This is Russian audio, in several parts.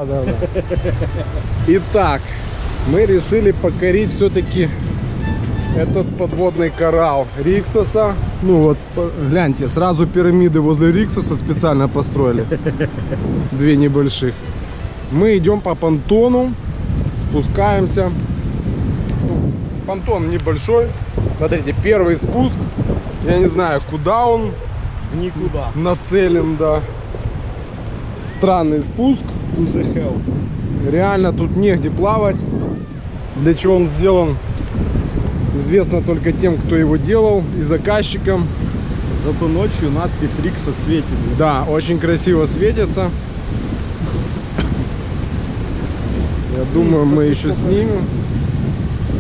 Да. Итак, мы решили покорить все-таки этот подводный коралл Риксоса. Ну вот, гляньте, сразу пирамиды возле Риксоса специально построили. Две небольших. Мы идем по понтону, спускаемся. Понтон небольшой. Смотрите, первый спуск. Я не знаю, куда он. В никуда. Нацелен, да. Странный спуск. To the hell. Реально тут негде плавать. Для чего он сделан, известно только тем, кто его делал, и заказчикам. Зато ночью надпись Рикса светится. Да, очень красиво светится. Я думаю, мы еще снимем.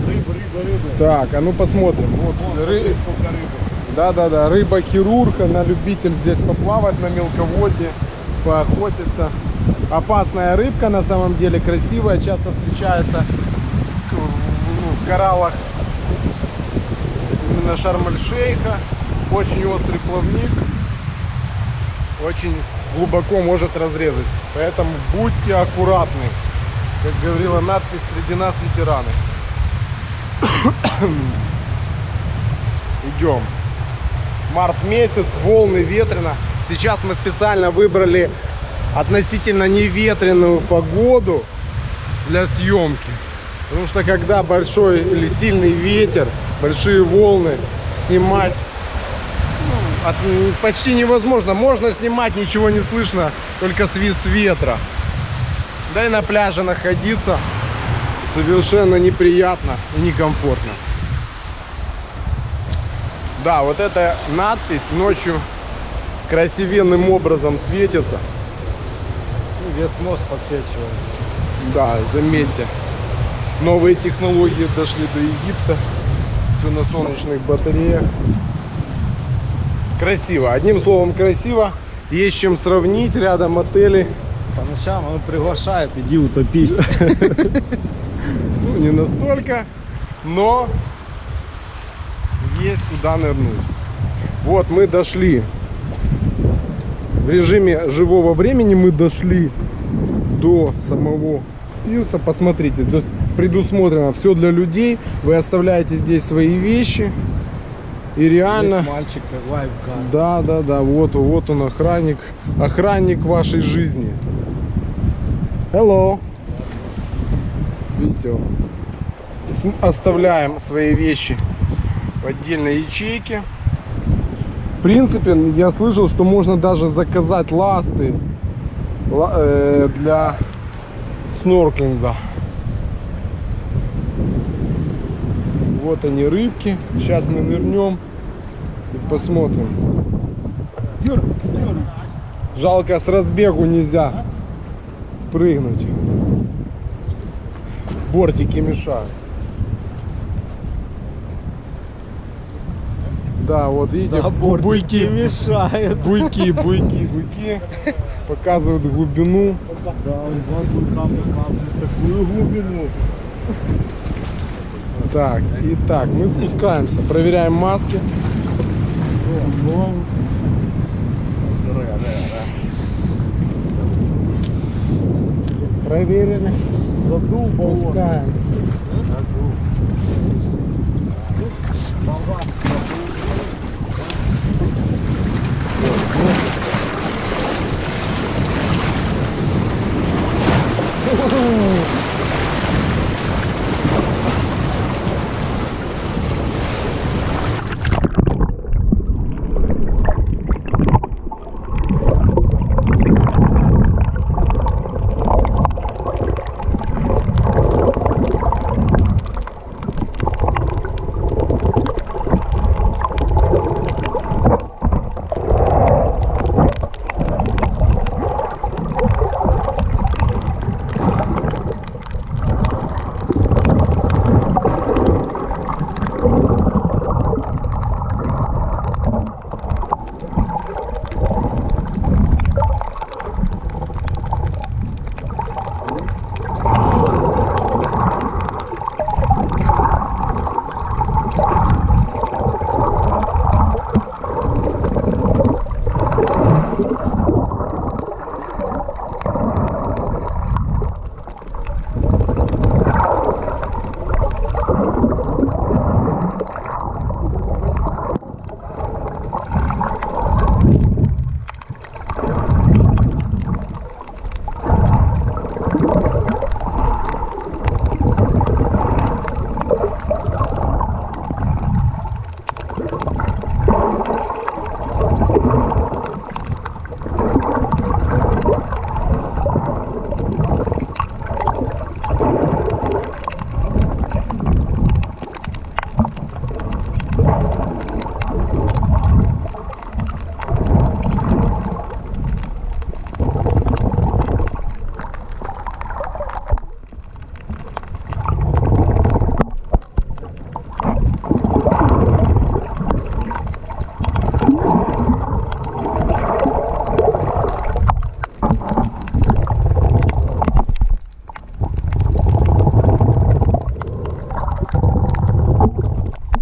Рыба. Так, а ну посмотрим. Вот Сколько рыбы. Да, рыба-хирург, она любитель здесь поплавать на мелководье, поохотиться. Опасная рыбка, на самом деле красивая, часто встречается в кораллах именно Шарм-эль-Шейха. Очень острый плавник, очень глубоко может разрезать, поэтому будьте аккуратны. Как говорила надпись, среди нас ветераны. Идем. Март месяц, волны, ветрено. Сейчас мы специально выбрали относительно неветреную погоду для съемки. Потому что когда большой или сильный ветер, большие волны, снимать почти невозможно. Можно снимать, ничего не слышно, только свист ветра. Да и на пляже находиться совершенно неприятно и некомфортно. Да, вот эта надпись ночью красивенным образом светится. И весь мост подсвечивается. Да, заметьте, новые технологии дошли до Египта. Все на солнечных батареях. Красиво, одним словом красиво. Есть чем сравнить, рядом отели. По ночам он приглашает, иди утопись. Ну, не настолько, но есть куда нырнуть. Вот мы дошли. В режиме живого времени мы дошли до самого пирса. Посмотрите, здесь предусмотрено все для людей. Вы оставляете здесь свои вещи. И реально... Есть мальчик, лайфгард. Да, вот он, охранник вашей жизни. Hello. Видите, оставляем свои вещи в отдельной ячейке. В принципе, я слышал, что можно даже заказать ласты для снорклинга. Вот они, рыбки. Сейчас мы нырнем и посмотрим. Жалко, с разбегу нельзя прыгнуть. Бортики мешают. Да, вот видите, Да, буйки мешают. Буйки показывают глубину. Да, он там показывает такую глубину. Так, итак, мы спускаемся, проверяем маски. Проверили. Задул баллон. Спускаемся. Задул. Болванский.